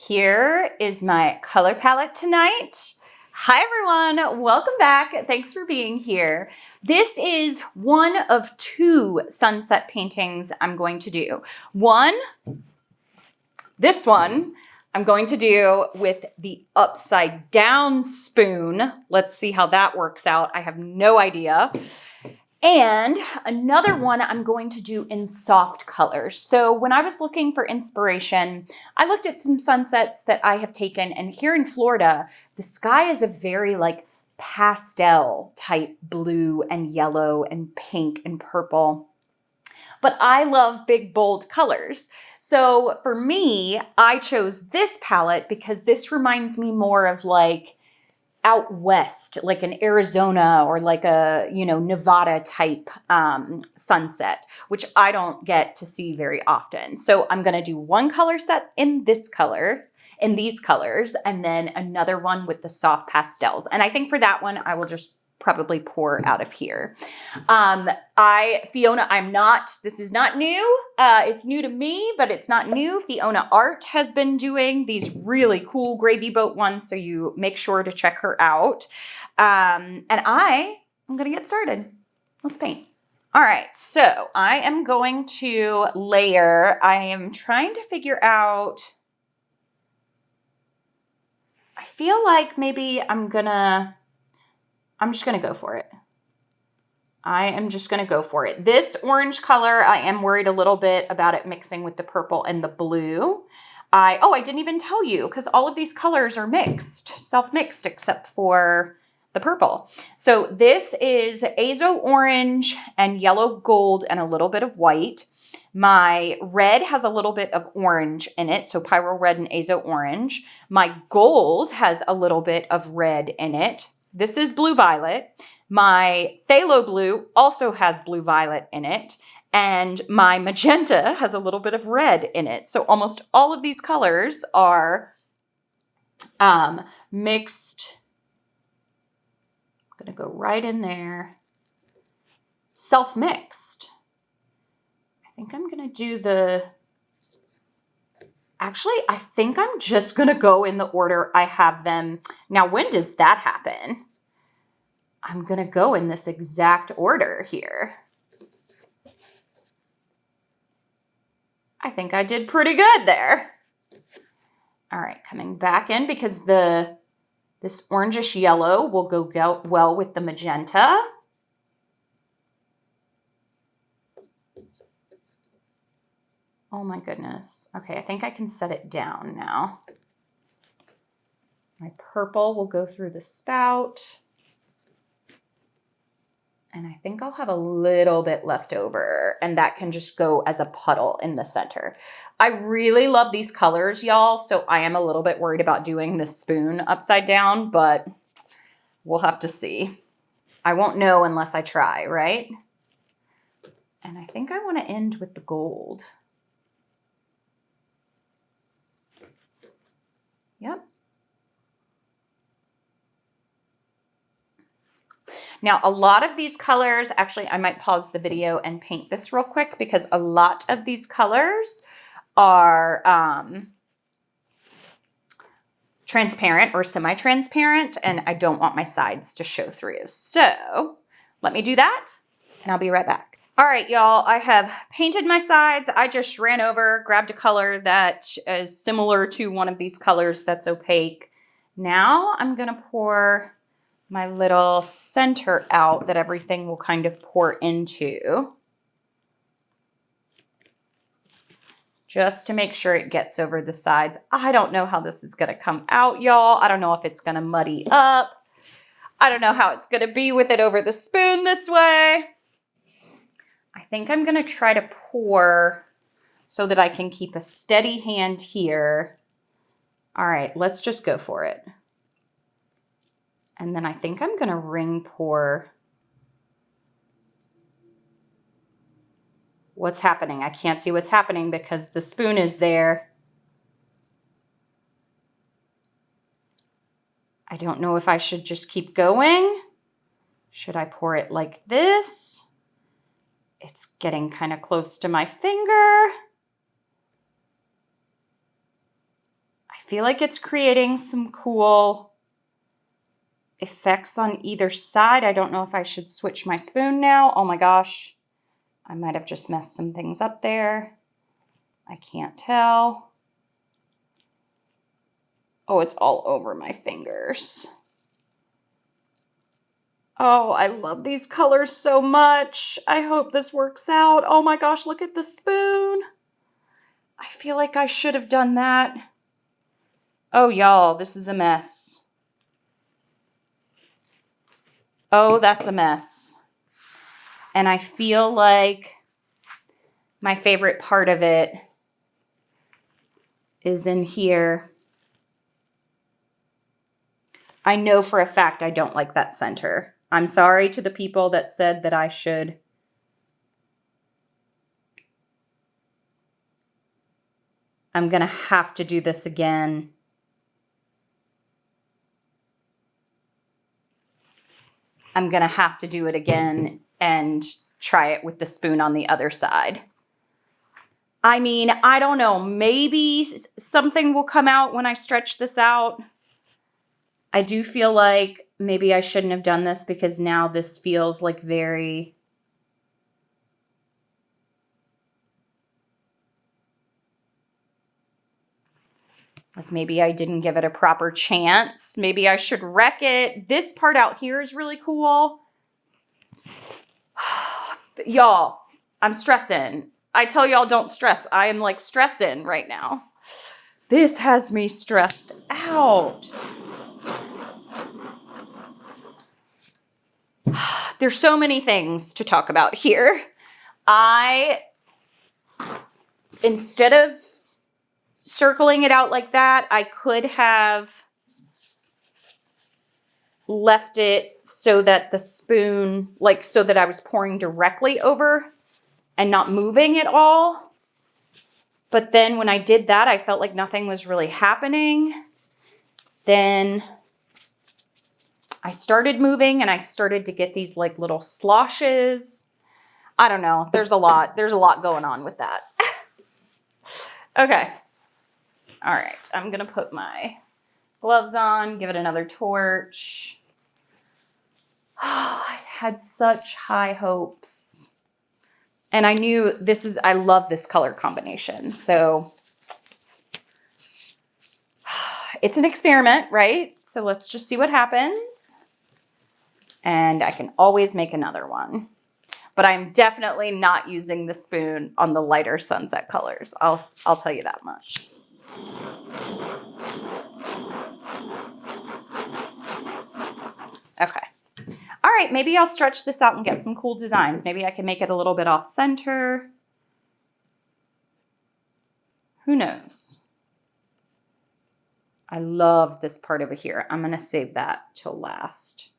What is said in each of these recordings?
Here is my color palette tonight. Hi everyone, welcome back. Thanks for being here. This is one of two sunset paintings I'm going to do. This one, I'm going to do with the upside down spoon. Let's see how that works out. I have no idea. And another one I'm going to do in soft colors. So when I was looking for inspiration, I looked at some sunsets that I have taken, and here in Florida, the sky is a very pastel type blue and yellow and pink and purple. But I love big, bold colors. So for me, I chose this palette because this reminds me more of out west, like an Arizona or like a, Nevada type sunset, which I don't get to see very often. So I'm going to do one color set in these colors, and then another one with the soft pastels. And I think for that one, I will just probably pour out of here. Fiona, this is not new. It's new to me, but it's not new. Fiona Art has been doing these really cool gravy boat ones, so you make sure to check her out. And I'm going to get started. Let's paint. All right, so I am going to layer. I am trying to figure out, I feel like maybe I'm just going to go for it. I am just going to go for it. This orange color, I am worried a little bit about it mixing with the purple and the blue. I didn't even tell you because all of these colors are mixed, self-mixed, except for the purple. So this is azo orange and yellow gold and a little bit of white. My red has a little bit of orange in it, so pyro red and azo orange. My gold has a little bit of red in it. This is blue violet. My phthalo blue also has blue violet in it. And my magenta has a little bit of red in it. So almost all of these colors are mixed. I'm going to go right in there. Self-mixed. I think I'm going to do Actually, I think I'm just going to go in the order I have them. Now, when does that happen? I'm going to go in this exact order here. I think I did pretty good there. All right, coming back in because this orangish yellow will go well with the magenta. Oh my goodness. Okay, I think I can set it down now. My purple will go through the spout. And I think I'll have a little bit left over, and that can just go as a puddle in the center. I really love these colors, y'all, so I am a little bit worried about doing the spoon upside down, but we'll have to see. I won't know unless I try, right? And I think I want to end with the gold. Yep. Now, a lot of these colors, actually, I might pause the video and paint this real quick because a lot of these colors are transparent or semi-transparent, and I don't want my sides to show through. So let me do that, and I'll be right back. All right, y'all, I have painted my sides. I just ran over, grabbed a color that is similar to one of these colors that's opaque. Now I'm going to pour my little center out that everything will kind of pour into, just to make sure it gets over the sides. I don't know how this is going to come out, y'all. I don't know if it's going to muddy up. I don't know how it's going to be with it over the spoon this way. I think I'm going to try to pour so that I can keep a steady hand here. All right, let's just go for it. And then I think I'm going to ring pour. What's happening? I can't see what's happening because the spoon is there. I don't know if I should just keep going. Should I pour it like this? It's getting kind of close to my finger. I feel like it's creating some cool effects on either side. I don't know if I should switch my spoon now. Oh my gosh. I might have just messed some things up there. I can't tell. Oh, it's all over my fingers. Oh, I love these colors so much. I hope this works out. Oh my gosh, look at the spoon. I feel like I should have done that. Oh, y'all, this is a mess. Oh, that's a mess. And I feel like my favorite part of it is in here. I know for a fact I don't like that center. I'm sorry to the people that said that I should. I'm going to have to do this again. I'm going to have to do it again and try it with the spoon on the other side. I mean, I don't know. Maybe something will come out when I stretch this out. I do feel like maybe I shouldn't have done this because now this feels like very... like maybe I didn't give it a proper chance. Maybe I should wreck it. This part out here is really cool. Y'all, I'm stressing. I tell y'all don't stress. I am like stressing right now. This has me stressed out. There's so many things to talk about here. Instead of circling it out like that, I could have left it so that the spoon, like so that I was pouring directly over and not moving at all. But then when I did that, I felt like nothing was really happening. Then I started moving and I started to get these like little sloshes. I don't know. There's a lot going on with that. Okay. All right. I'm going to put my gloves on, give it another torch. Oh, I had such high hopes. And I knew I love this color combination. So it's an experiment, right? So let's just see what happens. And I can always make another one. But I'm definitely not using the spoon on the lighter sunset colors. I'll tell you that much. Okay. All right, maybe I'll stretch this out and get some cool designs. Maybe I can make it a little bit off center. Who knows? I love this part over here. I'm going to save that till last.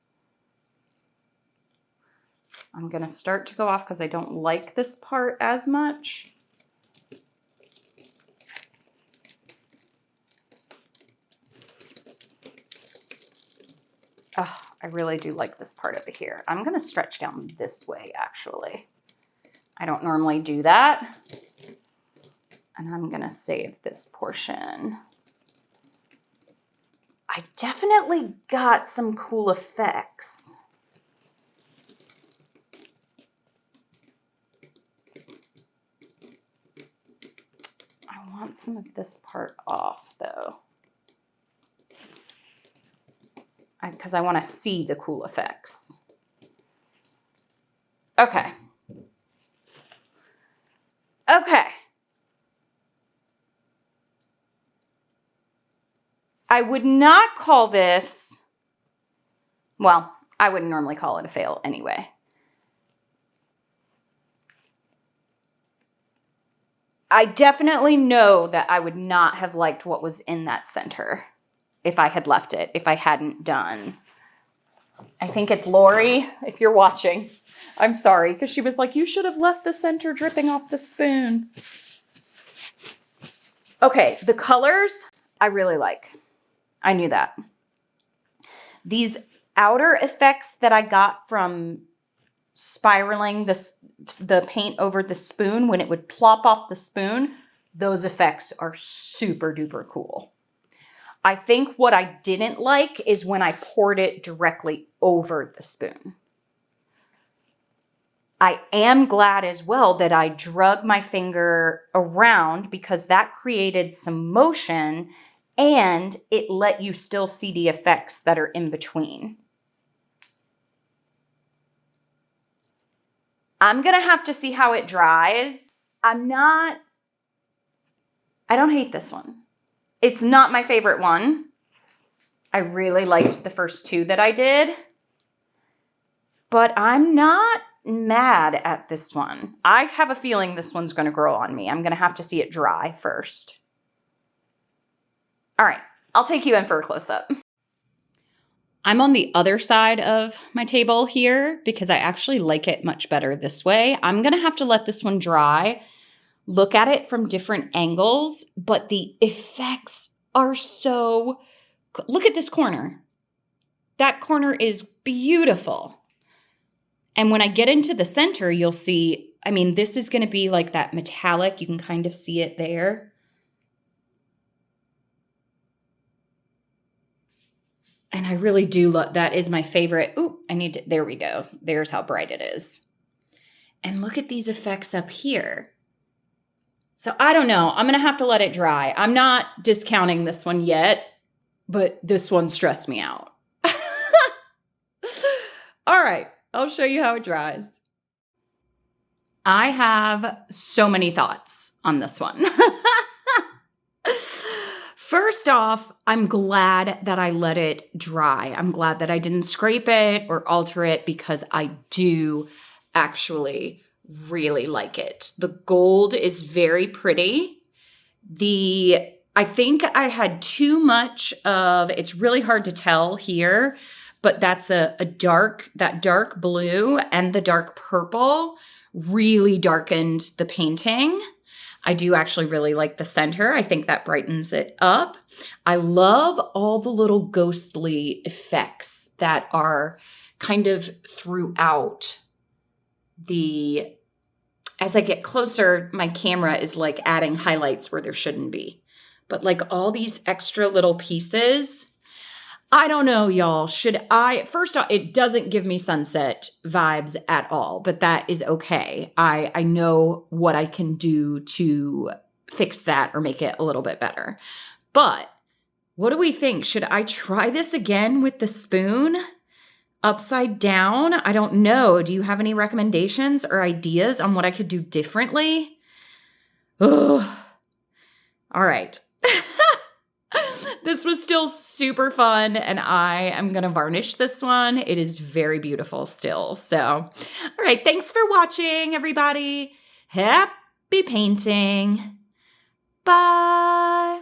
I'm going to start to go off because I don't like this part as much. Oh, I really do like this part over here. I'm going to stretch down this way, actually. I don't normally do that. And I'm going to save this portion. I definitely got some cool effects. I want some of this part off, though. Because I want to see the cool effects. Okay. Okay. I would not call this, well, I wouldn't normally call it a fail anyway. I definitely know that I would not have liked what was in that center if I had left it, if I hadn't done. I think it's Lori, if you're watching. I'm sorry, because she was like, you should have left the center dripping off the spoon. Okay, the colors I really like. I knew that. These outer effects that I got from spiraling the paint over the spoon, when it would plop off the spoon, those effects are super duper cool. I think what I didn't like is when I poured it directly over the spoon. I am glad as well that I drug my finger around because that created some motion and it let you still see the effects that are in between. I'm going to have to see how it dries. I don't hate this one. It's not my favorite one. I really liked the first two that I did, but I'm not mad at this one. I have a feeling this one's going to grow on me. I'm going to have to see it dry first. All right, I'll take you in for a close-up. I'm on the other side of my table here because I actually like it much better this way. I'm going to have to let this one dry, look at it from different angles, but the effects are so... Look at this corner. That corner is beautiful. And when I get into the center, you'll see, I mean, this is going to be like that metallic. You can kind of see it there. And I really do love, that is my favorite. Ooh, there we go. There's how bright it is. And look at these effects up here. So I don't know. I'm going to have to let it dry. I'm not discounting this one yet, but this one stressed me out. All right. I'll show you how it dries. I have so many thoughts on this one. First off, I'm glad that I let it dry. I'm glad that I didn't scrape it or alter it because I do actually really like it. The gold is very pretty. I think I had too much of, it's really hard to tell here, but that's that dark blue and the dark purple really darkened the painting. I do actually really like the center. I think that brightens it up. I love all the little ghostly effects that are kind of throughout as I get closer, my camera is like adding highlights where there shouldn't be. But like all these extra little pieces, I don't know, y'all. First off, it doesn't give me sunset vibes at all, but that is okay. I know what I can do to fix that or make it a little bit better. But what do we think? Should I try this again with the spoon upside down? I don't know. Do you have any recommendations or ideas on what I could do differently? Ugh. All right. This was still super fun, and I am going to varnish this one. It is very beautiful still. So, all right. Thanks for watching, everybody. Happy painting. Bye.